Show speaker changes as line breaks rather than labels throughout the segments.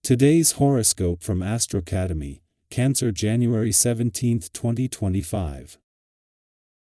Today's horoscope from AstroCademy, Cancer, January 17, 2025.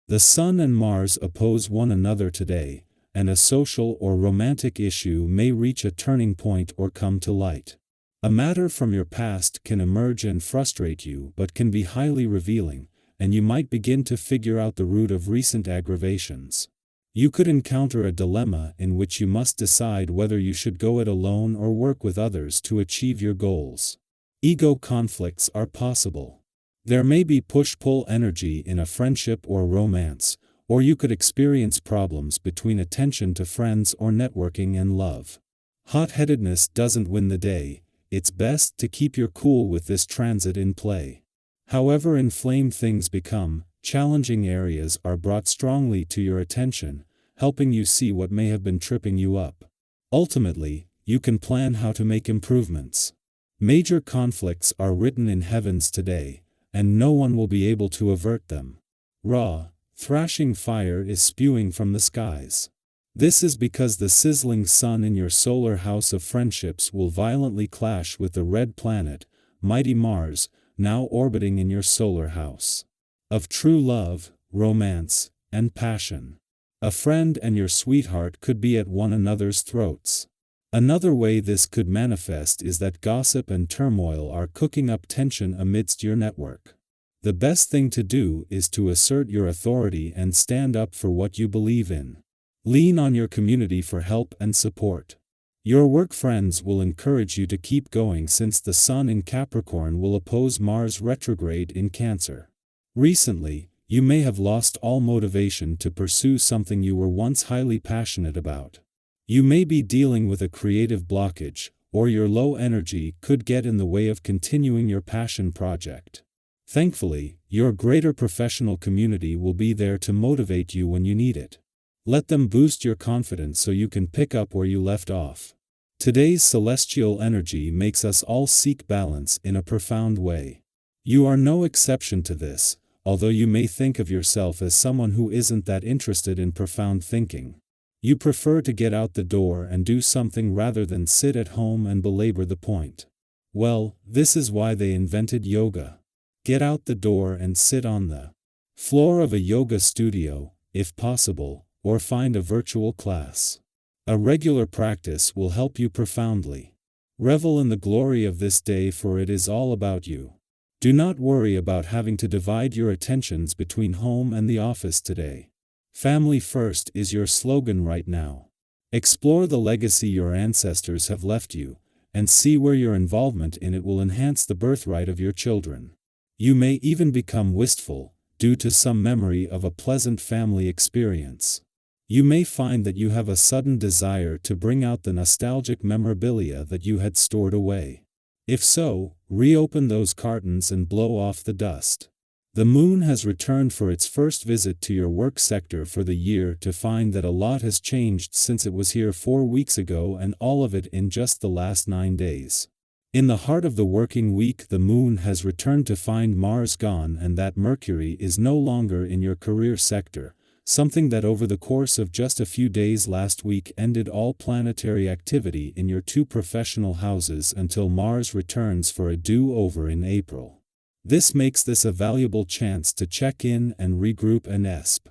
The Sun and Mars oppose one another today, and a social or romantic issue may reach a turning point or come to light. A matter from your past can emerge and frustrate you but can be highly revealing, and you might begin to figure out the root of recent aggravations. You could encounter a dilemma in which you must decide whether you should go it alone or work with others to achieve your goals. Ego conflicts are possible. There may be push-pull energy in a friendship or romance, or you could experience problems between attention to friends or networking and love. Hot-headedness doesn't win the day. It's best to keep your cool with this transit in play. However inflamed things become, challenging areas are brought strongly to your attention, helping you see what may have been tripping you up. Ultimately, you can plan how to make improvements. Major conflicts are written in heavens today, and no one will be able to avert them. Raw, thrashing fire is spewing from the skies. This is because the sizzling sun in your solar house of friendships will violently clash with the red planet, mighty Mars, now orbiting in your solar house of true love, romance, and passion. A friend and your sweetheart could be at one another's throats. Another way this could manifest is that gossip and turmoil are cooking up tension amidst your network. The best thing to do is to assert your authority and stand up for what you believe in. Lean on your community for help and support. Your work friends will encourage you to keep going since the Sun in Capricorn will oppose Mars retrograde in Cancer. Recently, you may have lost all motivation to pursue something you were once highly passionate about. You may be dealing with a creative blockage, or your low energy could get in the way of continuing your passion project. Thankfully, your greater professional community will be there to motivate you when you need it. Let them boost your confidence so you can pick up where you left off. Today's celestial energy makes us all seek balance in a profound way. You are no exception to this, although you may think of yourself as someone who isn't that interested in profound thinking. You prefer to get out the door and do something rather than sit at home and belabor the point. Well, this is why they invented yoga. Get out the door and sit on the floor of a yoga studio, if possible, or find a virtual class. A regular practice will help you profoundly. Revel in the glory of this day, for it is all about you. Do not worry about having to divide your attentions between home and the office today. Family first is your slogan right now. Explore the legacy your ancestors have left you, and see where your involvement in it will enhance the birthright of your children. You may even become wistful, due to some memory of a pleasant family experience. You may find that you have a sudden desire to bring out the nostalgic memorabilia that you had stored away. If so, reopen those cartons and blow off the dust. The moon has returned for its first visit to your work sector for the year to find that a lot has changed since it was here 4 weeks ago, and all of it in just the last 9 days. In the heart of the working week, the moon has returned to find Mars gone and that Mercury is no longer in your career sector, something that over the course of just a few days last week ended all planetary activity in your 2 professional houses until Mars returns for a do-over in April. This makes this a valuable chance to check in and regroup and esp.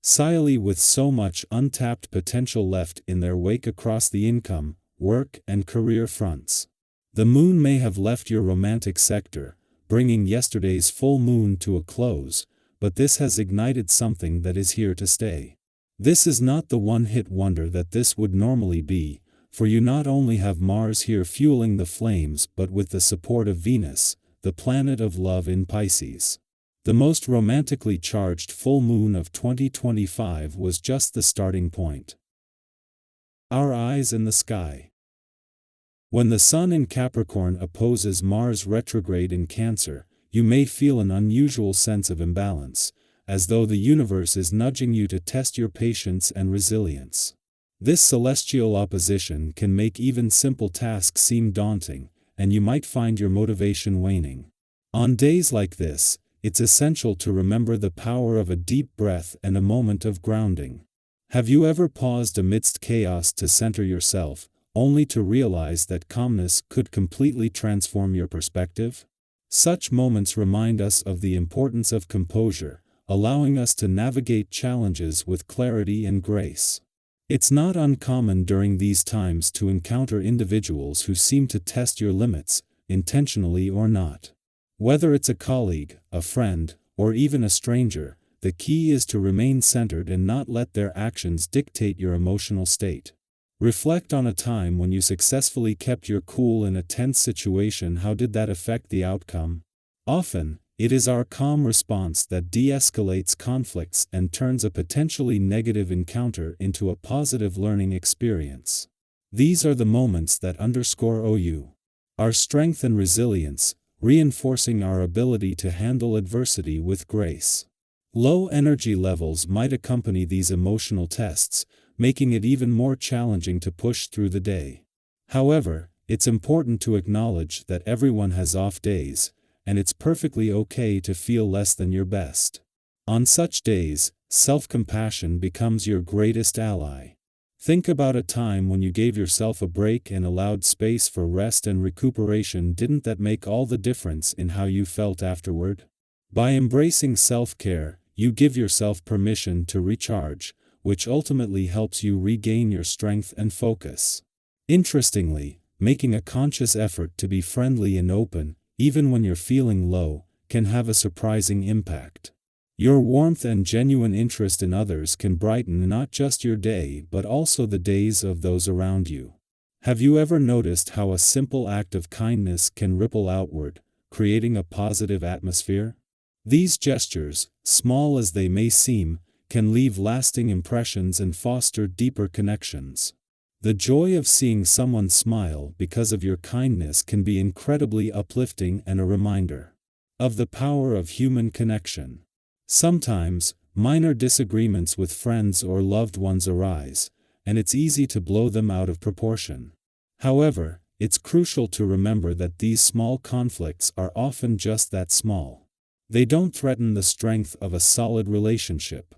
Silly with so much untapped potential left in their wake across the income, work, and career fronts. The moon may have left your romantic sector, bringing yesterday's full moon to a close, but this has ignited something that is here to stay. This is not the one-hit wonder that this would normally be, for you not only have Mars here fueling the flames but with the support of Venus, the planet of love in Pisces. The most romantically charged full moon of 2025 was just the starting point. Our eyes in the sky. When the Sun in Capricorn opposes Mars retrograde in Cancer, you may feel an unusual sense of imbalance, as though the universe is nudging you to test your patience and resilience. This celestial opposition can make even simple tasks seem daunting, and you might find your motivation waning. On days like this, it's essential to remember the power of a deep breath and a moment of grounding. Have you ever paused amidst chaos to center yourself, only to realize that calmness could completely transform your perspective? Such moments remind us of the importance of composure, allowing us to navigate challenges with clarity and grace. It's not uncommon during these times to encounter individuals who seem to test your limits, intentionally or not. Whether it's a colleague, a friend, or even a stranger, the key is to remain centered and not let their actions dictate your emotional state. Reflect on a time when you successfully kept your cool in a tense situation. How did that affect the outcome? Often, it is our calm response that de-escalates conflicts and turns a potentially negative encounter into a positive learning experience. These are the moments that underscore our strength and resilience, reinforcing our ability to handle adversity with grace. Low energy levels might accompany these emotional tests, making it even more challenging to push through the day. However, it's important to acknowledge that everyone has off days, and it's perfectly okay to feel less than your best. On such days, self-compassion becomes your greatest ally. Think about a time when you gave yourself a break and allowed space for rest and recuperation. Didn't that make all the difference in how you felt afterward? By embracing self-care, you give yourself permission to recharge, which ultimately helps you regain your strength and focus. Interestingly, making a conscious effort to be friendly and open, even when you're feeling low, can have a surprising impact. Your warmth and genuine interest in others can brighten not just your day but also the days of those around you. Have you ever noticed how a simple act of kindness can ripple outward, creating a positive atmosphere? These gestures, small as they may seem, can leave lasting impressions and foster deeper connections. The joy of seeing someone smile because of your kindness can be incredibly uplifting and a reminder of the power of human connection. Sometimes, minor disagreements with friends or loved ones arise, and it's easy to blow them out of proportion. However, it's crucial to remember that these small conflicts are often just that small. They don't threaten the strength of a solid relationship.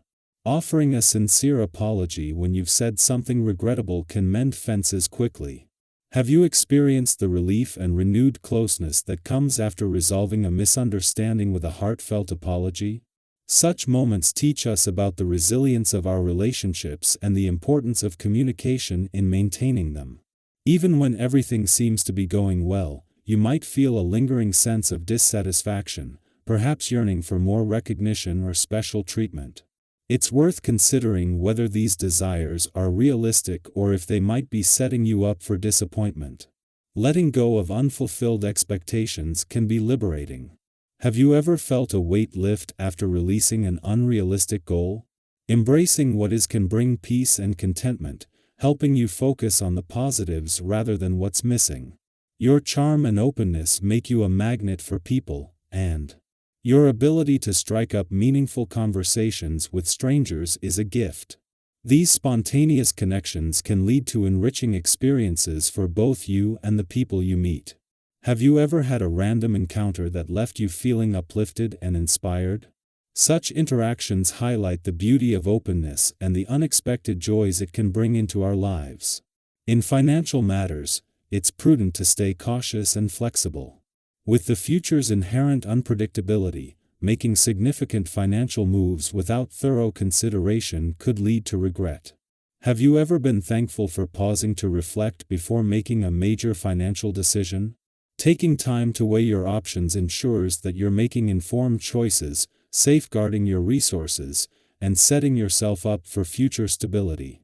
Offering a sincere apology when you've said something regrettable can mend fences quickly. Have you experienced the relief and renewed closeness that comes after resolving a misunderstanding with a heartfelt apology? Such moments teach us about the resilience of our relationships and the importance of communication in maintaining them. Even when everything seems to be going well, you might feel a lingering sense of dissatisfaction, perhaps yearning for more recognition or special treatment. It's worth considering whether these desires are realistic or if they might be setting you up for disappointment. Letting go of unfulfilled expectations can be liberating. Have you ever felt a weight lift after releasing an unrealistic goal? Embracing what is can bring peace and contentment, helping you focus on the positives rather than what's missing. Your charm and openness make you a magnet for people, and your ability to strike up meaningful conversations with strangers is a gift. These spontaneous connections can lead to enriching experiences for both you and the people you meet. Have you ever had a random encounter that left you feeling uplifted and inspired? Such interactions highlight the beauty of openness and the unexpected joys it can bring into our lives. In financial matters, it's prudent to stay cautious and flexible. With the future's inherent unpredictability, making significant financial moves without thorough consideration could lead to regret. Have you ever been thankful for pausing to reflect before making a major financial decision? Taking time to weigh your options ensures that you're making informed choices, safeguarding your resources, and setting yourself up for future stability.